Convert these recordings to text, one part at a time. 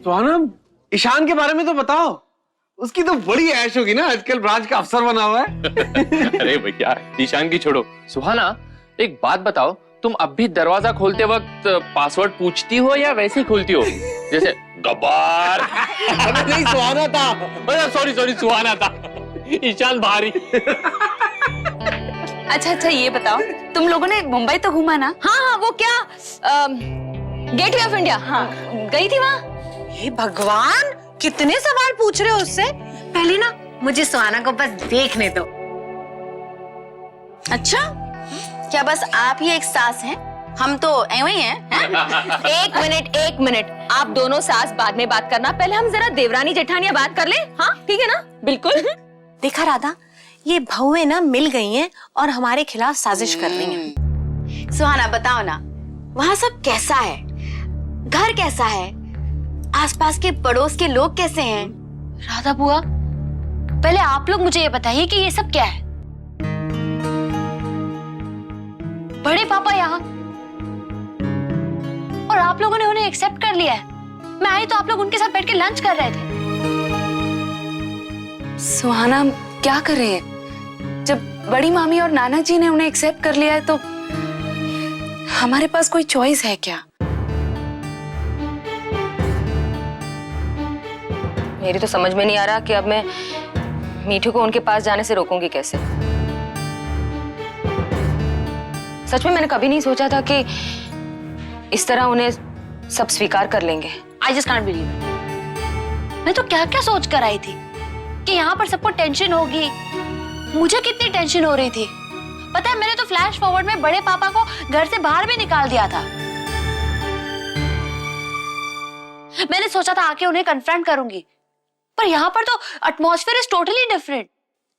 सुहाना, ईशान के बारे में तो बताओ। उसकी तो बड़ी ऐश होगी ना, आजकल ब्रांच का अफसर बना हुआ है। अरे भैया ईशान की छोड़ो। सुहाना एक बात बताओ, तुम अब भी दरवाजा खोलते वक्त पासवर्ड पूछती हो या वैसे ही खोलती हो जैसे गब्बार? अरे नहीं, सुहाना था। सॉरी सुहाना था, ईशान भारी। अच्छा ये बताओ, तुम लोगों ने मुंबई तो घूमा ना? हाँ, वो क्या गेटवे ऑफ इंडिया, हाँ गई थी वहाँ। हे भगवान, कितने सवाल पूछ रहे हो उससे। पहले ना मुझे सुहाना को बस देखने दो। अच्छा, क्या बस आप ही एक सास हैं? हम तो ऐਵੇਂ ही हैं? एक मिनट, आप दोनों सास बाद में बात करना, पहले हम जरा देवरानी जेठानिया बात कर ले। हाँ ठीक है ना? बिल्कुल। देखा राधा, ये बहुएं ना मिल गई हैं और हमारे खिलाफ साजिश कर रही हैं। सुहाना बताओ ना, वहाँ सब कैसा है? घर कैसा है? आसपास के पड़ोस के लोग कैसे हैं? राधा बुआ, पहले आप लोग मुझे ये बताइए कि ये सब क्या है? बड़े पापा यहाँ और आप लोगों ने उन्हें एक्सेप्ट कर लिया है। मैं आई तो आप लोग उनके साथ बैठ के लंच कर रहे थे। सुहाना क्या कर रहे हैं? जब बड़ी मामी और नाना जी ने उन्हें एक्सेप्ट कर लिया है तो हमारे पास कोई चॉइस है क्या? मेरी तो समझ में नहीं आ रहा कि अब मैं मीठू को उनके पास जाने से रोकूंगी कैसे। सच में मैंने कभी नहीं सोचा था कि इस तरह उन्हें सब स्वीकार कर लेंगे। I just can't believe it। मैं तो क्या क्या सोच कर आई थी कि यहाँ पर सबको टेंशन होगी। मुझे कितनी टेंशन हो रही थी पता है? मैंने तो फ्लैश फॉरवर्ड में बड़े पापा को घर से बाहर भी निकाल दिया था। मैंने सोचा था आके उन्हें कन्फ्रंट करूंगी, पर यहाँ पर तो एटमॉस्फेयर इज टोटली डिफरेंट।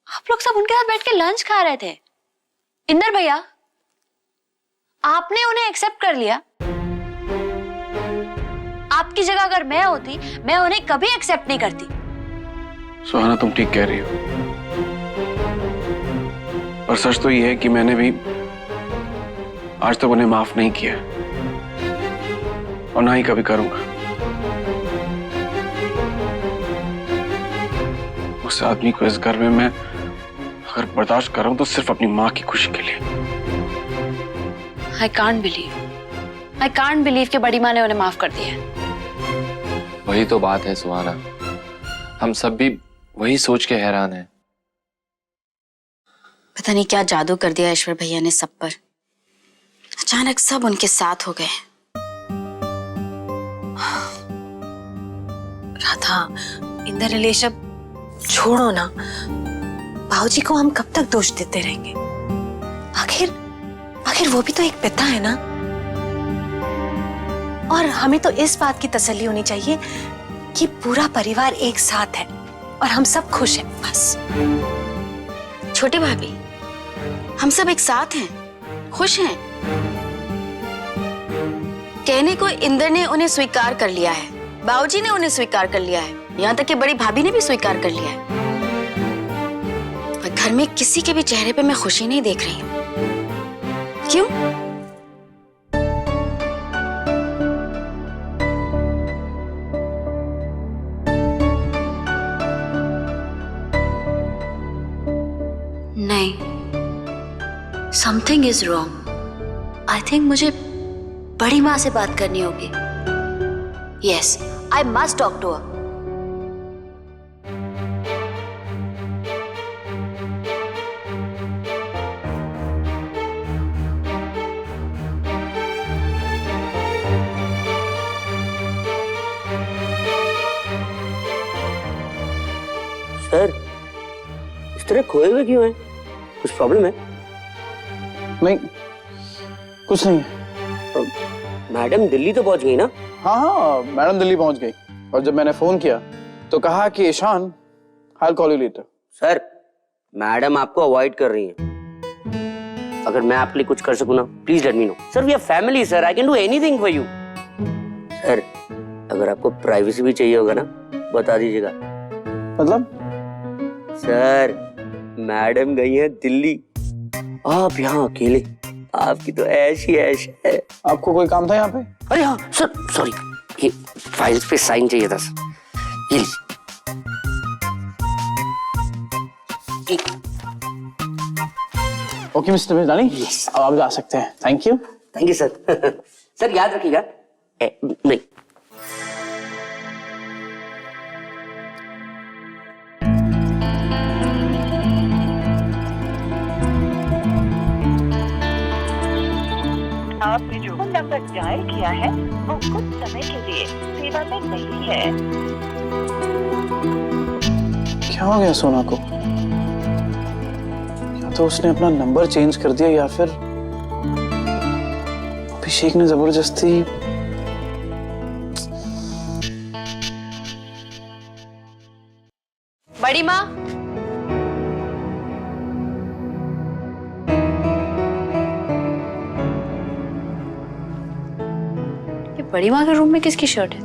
आप लोग सब उनके साथ बैठ के लंच खा रहे थे। इंदर भैया, आपने उन्हें एक्सेप्ट कर लिया। आपकी जगह अगर मैं होती, मैं उन्हें कभी एक्सेप्ट नहीं करती। सुहाना, तुम ठीक कह रही हो, और सच तो ये है कि मैंने भी आज तक उन्हें माफ नहीं किया और ना ही कभी करूंगा। उस आदमी को इस घर में मैं अगर बर्दाश्त कर रहा हूं तो सिर्फ अपनी माँ की खुशी के लिए। I can't believe कि बड़ी माँ ने उन्हें माफ कर दिया। वही तो बात है सुहाना, हम सब भी वही सोच के हैरान हैं। पता नहीं क्या जादू कर दिया ईश्वर भैया ने सब पर। अचानक सब उनके साथ हो गए। राधा, इन द रिलेशन छोड़ो ना। बाबूजी को हम कब तक दोष देते रहेंगे? आखिर वो भी तो एक पिता है ना। और हमें तो इस बात की तसल्ली होनी चाहिए कि पूरा परिवार एक साथ है और हम सब खुश हैं, बस। छोटी भाभी, हम सब एक साथ हैं, खुश हैं। कहने को इंदर ने उन्हें स्वीकार कर लिया है, बाबूजी ने उन्हें स्वीकार कर लिया है, यहाँ तक कि बड़ी भाभी ने भी स्वीकार कर लिया है। पर घर में किसी के भी चेहरे पे मैं खुशी नहीं देख रही हूँ। क्यों? नहीं, something is wrong. I think मुझे बड़ी माँ से बात करनी होगी। Yes, I must talk to her. Sir, इस तरह खोए हुए क्यों हैं? कुछ प्रॉब्लम है? नहीं, कुछ नहीं है। मैडम दिल्ली तो पहुंच गई ना? हाँ, मैडम दिल्ली पहुंच गई और जब मैंने फोन किया तो कहा कि Ishaan, I'll call you later। Sir, madam आपको अवॉइड कर रही हैं। अगर मैं आपके लिए कुछ कर सकूं ना, please let me know. Sir, we are family sir, I can do anything for you. Sir, अगर आपको प्राइवेसी भी चाहिए होगा ना, बता दीजिएगा। मतलब? सर, मैडम गई है दिल्ली, आप यहाँ अकेले, आपकी तो ऐश ही ऐश है। आपको कोई काम था यहाँ पे? अरे हाँ सर, सॉरी, ये फाइल्स पे साइन चाहिए था सर। ये ओके मिस्टर मिर्जानी, अब आप जा सकते हैं। Thank you. Thank you sir. Sir याद रखिएगा नहीं। आपने जो नंबर डायल किया है वो कुछ समय के लिए सेवा में नहीं है। क्या हो गया सोना को? या तो उसने अपना नंबर चेंज कर दिया या फिर अभिषेक ने जबरदस्ती। बड़ी माँ, ये बड़ी माँ के रूम में किसकी शर्ट है?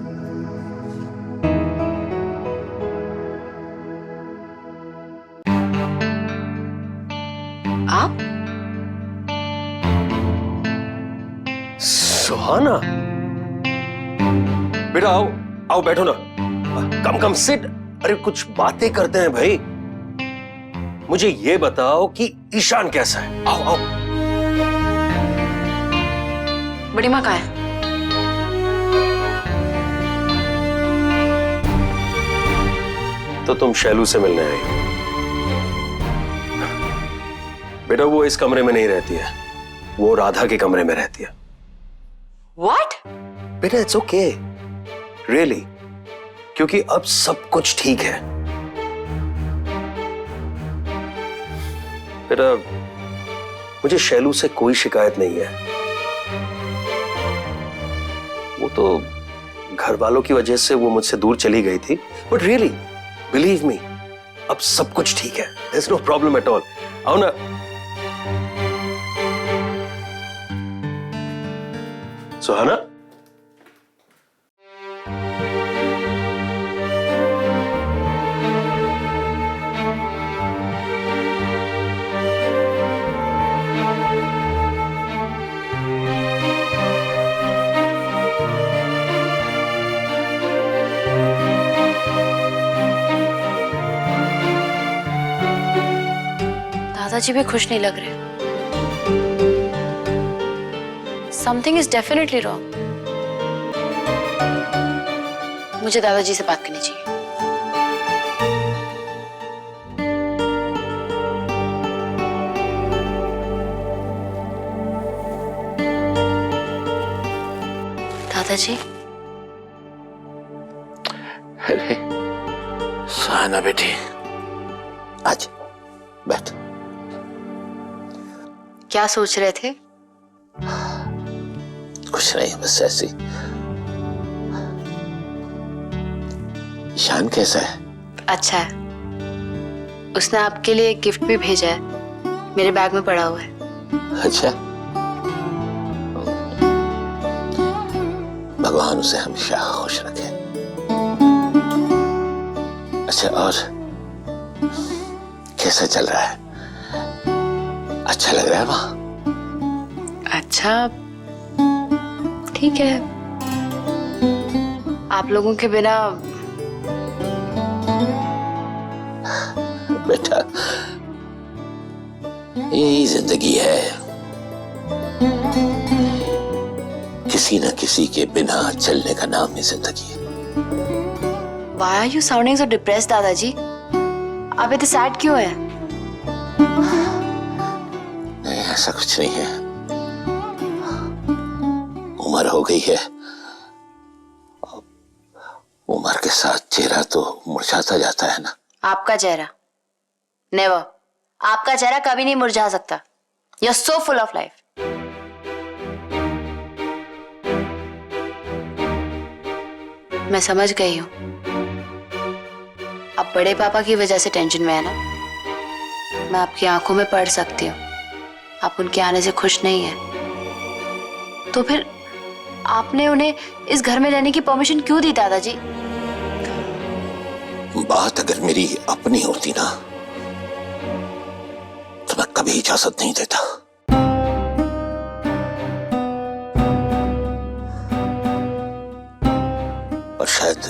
आप? सुहाना, बेटा आओ आओ बैठो ना। कम कम सिट। अरे कुछ बातें करते हैं भाई। मुझे ये बताओ कि ईशान कैसा है? आओ आओ। बड़ी माँ कहाँ है? तो तुम शैलू से मिलने आई हो? बेटा वो इस कमरे में नहीं रहती है, वो राधा के कमरे में रहती है। What? बेटा इट्स ओके, रियली, क्योंकि अब सब कुछ ठीक है। बेटा मुझे शैलू से कोई शिकायत नहीं है। वो तो घर वालों की वजह से वो मुझसे दूर चली गई थी, बट रियली बिलीव मी अब सब कुछ ठीक है। There is no problem at all. आओ ना। सुहाना, दादाजी भी खुश नहीं लग रहे। Something is definitely wrong. मुझे दादाजी से बात करनी चाहिए। दादाजी, अरे सुहाना बेटी, आज बैठ। क्या सोच रहे थे? कुछ नहीं, बस ऐसी। ईशान कैसा है? अच्छा है। उसने आपके लिए एक गिफ्ट भी भेजा है, मेरे बैग में पड़ा हुआ है। अच्छा, भगवान उसे हमेशा खुश रखे। अच्छा, और कैसा चल रहा है? अच्छा लग रहा है वहां? अच्छा, ठीक है। आप लोगों के बिना बेटा यही जिंदगी है, किसी न किसी के बिना चलने का नाम ही जिंदगी है। Why are you sounding so depressed, दादाजी? आप इतने सैड क्यों हैं? नहीं, ऐसा कुछ नहीं है। उम्र हो गई है, उम्र के साथ चेहरा तो मुरझाता जाता है ना। आपका चेहरा नेवर, आपका चेहरा कभी नहीं मुरझा सकता। You're so full of life. मैं समझ गई हूँ, आप बड़े पापा की वजह से टेंशन में है ना। मैं आपकी आंखों में पढ़ सकती हूँ, आप उनके आने से खुश नहीं है। तो फिर आपने उन्हें इस घर में रहने की परमिशन क्यों दी दादाजी? बात अगर मेरी अपनी होती ना तो मैं कभी इजाजत नहीं देता। और शायद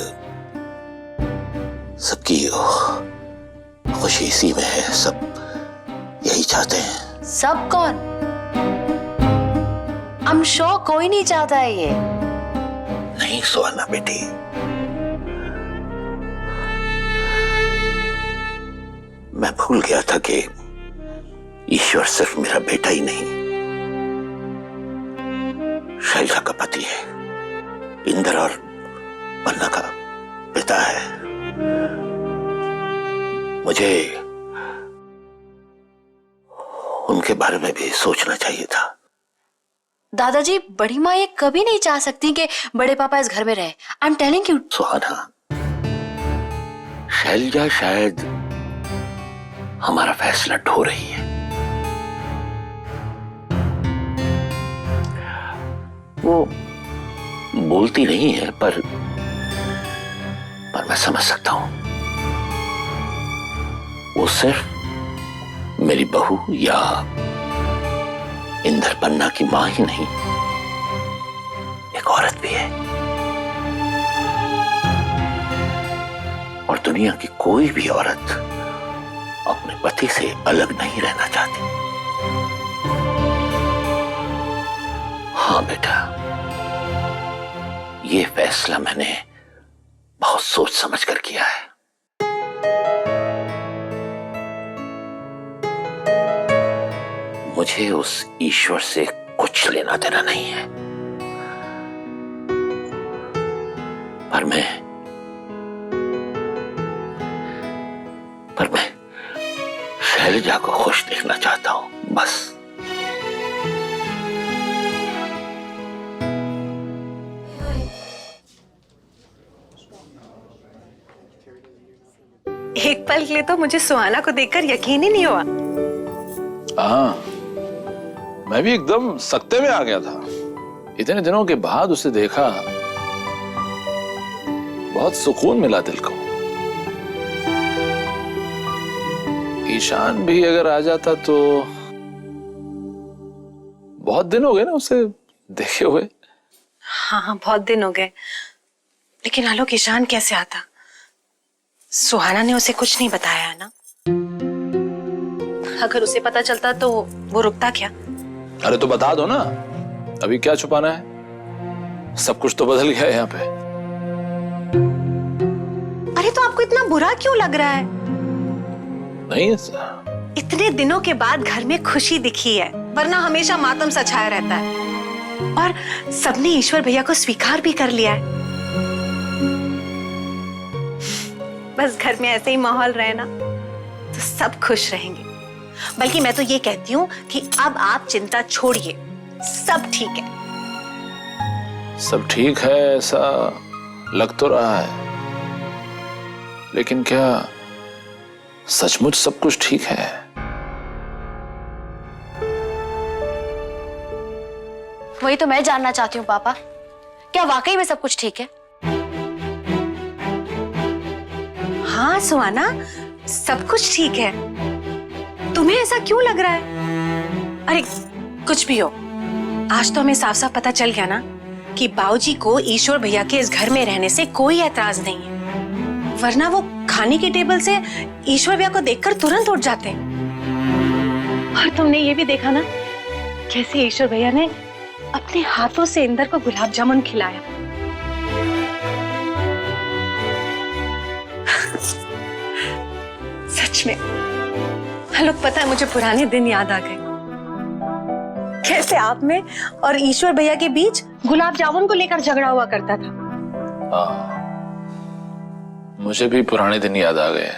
सबकी खुशी इसी में है, सब यही चाहते हैं। सब कौन? I'm sure कोई नहीं चाहता है ये। नहीं सुहाना बेटी, मैं भूल गया था कि ईश्वर सिर्फ मेरा बेटा ही नहीं, शैलजा का पति है, इंद्र और पन्ना का पिता है। मुझे उनके बारे में भी सोचना चाहिए था। दादाजी, बड़ी माँ ये कभी नहीं चाह सकती कि बड़े पापा इस घर में रहे। I am telling you. Suhana, Shailaja शायद हमारा फैसला ढो रही है। वो बोलती नहीं है, पर मैं समझ सकता हूं। वो सिर्फ मेरी बहू या इंद्र पन्ना की मां ही नहीं, एक औरत भी है। और दुनिया की कोई भी औरत अपने पति से अलग नहीं रहना चाहती। हाँ बेटा, ये फैसला मैंने बहुत सोच समझ कर किया है। मुझे उस ईश्वर से कुछ लेना देना नहीं है, पर मैं शैलजा को खुश देखना चाहता हूं, बस। एक पल के लिए तो मुझे सुहाना को देखकर यकीन ही नहीं हुआ। हाँ, मैं भी एकदम सकते में आ गया था। इतने दिनों के बाद उसे देखा, बहुत सुकून मिला दिल को। ईशान भी अगर आ जाता तो। बहुत दिन हो गए ना उसे देखे हुए। हाँ, बहुत दिन हो गए। लेकिन आलोक, ईशान कैसे आता? सुहाना ने उसे कुछ नहीं बताया है ना? अगर उसे पता चलता तो वो रुकता क्या? अरे तो बता दो ना, अभी क्या छुपाना है? सब कुछ तो बदल गया है यहाँ पे। अरे तो आपको इतना बुरा क्यों लग रहा है? नहीं, इतने दिनों के बाद घर में खुशी दिखी है, वरना हमेशा मातम सा छाया रहता है। और सबने ईश्वर भैया को स्वीकार भी कर लिया है। बस घर में ऐसे ही माहौल रहे ना तो सब खुश रहेंगे। बल्कि मैं तो ये कहती हूँ कि अब आप चिंता छोड़िए, सब ठीक है। सब ठीक है ऐसा लग तो रहा है, लेकिन क्या सचमुच सब कुछ ठीक है? वही तो मैं जानना चाहती हूँ पापा, क्या वाकई में सब कुछ ठीक है? हाँ सुहाना, सब कुछ ठीक है। तुम्हें ऐसा क्यों लग रहा है? अरे कुछ भी हो, आज तो हमें साफ साफ पता चल गया ना कि बाऊजी को ईश्वर भैया के इस घर में रहने से कोई एतराज नहीं है। वरना वो खाने की टेबल से ईश्वर भैया को देखकर तुरंत उठ जाते। और तुमने ये भी देखा ना कैसे ईश्वर भैया ने अपने हाथों से इंदर को गुलाब जामुन खिलाया। सच में लोग, पता है मुझे पुराने दिन याद आ गए, कैसे आप में और ईश्वर भैया के बीच गुलाब जामुन को लेकर झगड़ा हुआ करता था। हाँ, मुझे भी पुराने दिन याद आ गए।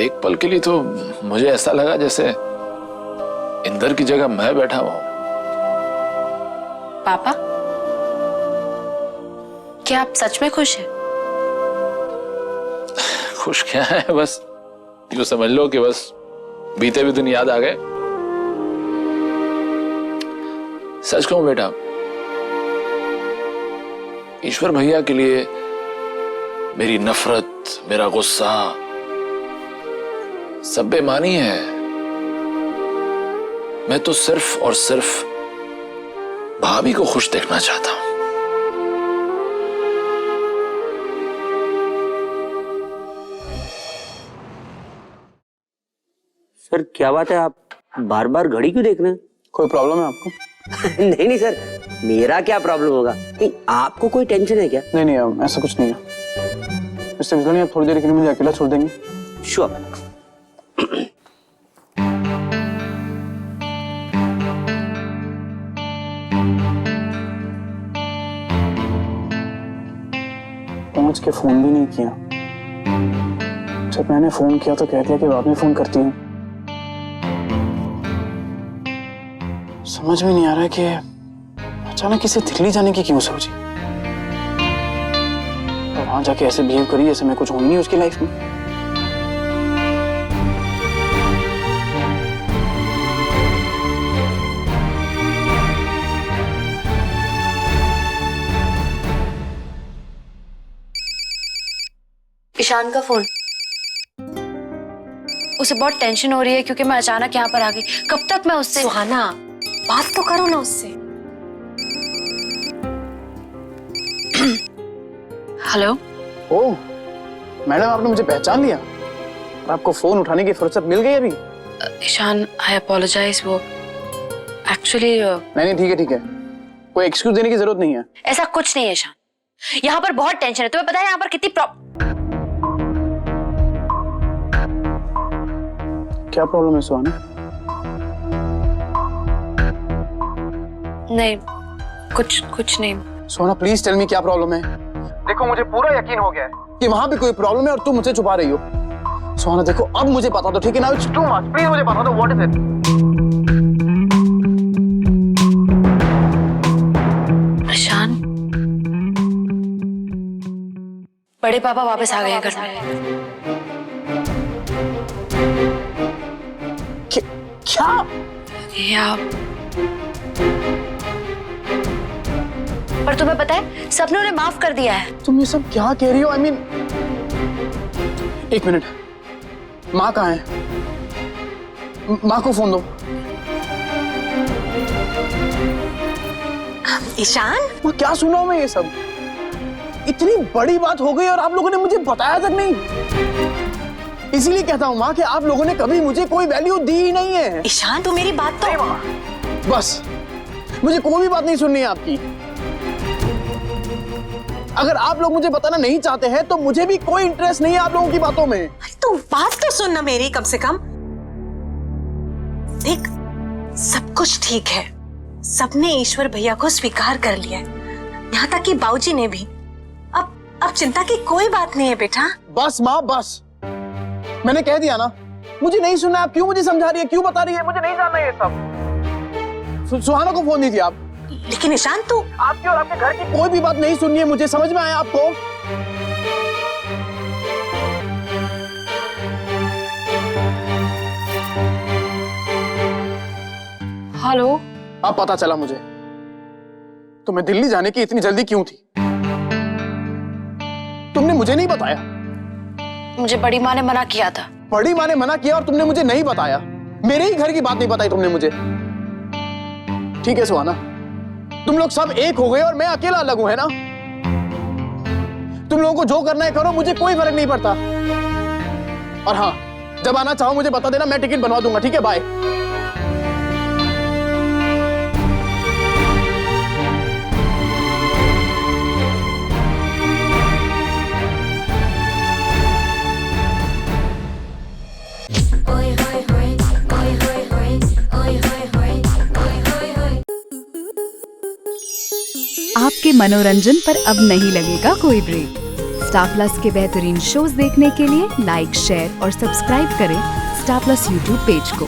एक पल के लिए तो मुझे ऐसा लगा जैसे इंदर की जगह मैं बैठा हुआ हूं। पापा, क्या आप सच में खुश हैं? खुश क्या है, बस यूं समझ लो कि बस बीते भी दिन याद आ गए। सच कहूं बेटा, ईश्वर भैया के लिए मेरी नफरत, मेरा गुस्सा सब बेमानी है। मैं तो सिर्फ और सिर्फ भाभी को खुश देखना चाहता हूं। सर क्या बात है, आप बार बार घड़ी क्यों देख रहे हैं? कोई प्रॉब्लम है आपको? नहीं नहीं सर, मेरा क्या प्रॉब्लम होगा? नहीं, आपको कोई टेंशन है क्या? नहीं नहीं, ऐसा कुछ नहीं है। मिस्टर विजलानी, आप थोड़ी देर के लिए मुझे अकेला छोड़ देंगे? श्योर। पहुंच के फोन भी नहीं किया। जब मैंने फोन किया तो कह दिया कि बाद में फोन करती हूँ। समझ में नहीं आ रहा है कि अचानक इसे दिल्ली जाने की क्यों सोची, और वहां जाके ऐसे बिहेव करी जैसे मैं कुछ हूं ही नहीं उसकी लाइफ में। ईशान का फोन। उसे बहुत टेंशन हो रही है क्योंकि मैं अचानक यहाँ पर आ गई। कब तक मैं उससे सुहाना, बात तो करो ना उससे। हेलो। ओह मैडम, आपने मुझे पहचान लिया और आपको फोन उठाने की फुर्सत मिल गई अभी? ईशान, आई अपोलोजाइज। वो एक्चुअली नहीं ठीक है ठीक है, कोई एक्सक्यूज देने की जरूरत नहीं है। ऐसा कुछ नहीं है ईशान, यहाँ पर बहुत टेंशन है। तुम्हें पता है यहाँ पर कितनी क्या प्रॉब्लम है सुहाना? नहीं, कुछ नहीं। सुहाना प्लीज टेल मी क्या प्रॉब्लम है। देखो मुझे पूरा यकीन हो गया है कि वहां पे कोई प्रॉब्लम है और तुम मुझसे छुपा रही हो। सुहाना देखो, अब मुझे बता दो, ठीक है ना? इट्स टू मच, प्लीज मुझे बता दो, व्हाट इज इट? ईशान, बड़े पापा वापस आ गए हैं घर में। क्या? या पर तुम्हें पता है सबने उन्हें माफ कर दिया है। तुम ये सब क्या कह रही हो? आई मीन, एक मिनट, माँ कहाँ है? माँ को फोन दो। ईशान, माँ क्या सुना हूं मैं ये सब? इतनी बड़ी बात हो गई और आप लोगों ने मुझे बताया तक नहीं। इसीलिए कहता हूँ माँ कि आप लोगों ने कभी मुझे कोई वैल्यू दी ही नहीं है। ईशान तू मेरी बात तो। बस मुझे कोई भी बात नहीं सुननी है आपकी। अगर आप लोग मुझे बताना नहीं चाहते हैं तो मुझे भी कोई इंटरेस्ट नहीं है आप लोगों की बातों में। तू बात तो सुन ना मेरी कम से कम। देख, सब कुछ ठीक है, सबने ईश्वर भैया को स्वीकार कर लिया है, यहाँ तक कि बाबूजी ने भी। अब चिंता की कोई बात नहीं है बेटा। बस माँ बस, मैंने कह दिया ना, मुझे नहीं सुनना। आप क्यों मुझे समझा रही है, क्यों बता रही है? मुझे नहीं जानना ये सब। सुहाना को फोन दीजिए आप। लेकिन ईशान तू, आपकी और आपके घर की कोई भी बात नहीं सुननी है मुझे, समझ में आया आपको? हेलो। अब पता चला मुझे तो मैं दिल्ली जाने की इतनी जल्दी क्यों थी। तुमने मुझे नहीं बताया। मुझे बड़ी माँ ने मना किया था। बड़ी माँ ने मना किया और तुमने मुझे नहीं बताया। मेरे ही घर की बात नहीं बताई तुमने मुझे। ठीक है सुहाना, तुम लोग सब एक हो गए और मैं अकेला अलग हूं, है ना? तुम लोगों को जो करना है करो, मुझे कोई फर्क नहीं पड़ता। और हाँ, जब आना चाहो मुझे बता देना, मैं टिकट बनवा दूंगा। ठीक है, बाय। आपके मनोरंजन पर अब नहीं लगेगा कोई ब्रेक। स्टार प्लस के बेहतरीन शोज देखने के लिए लाइक, शेयर और सब्सक्राइब करें स्टार प्लस यूट्यूब पेज को।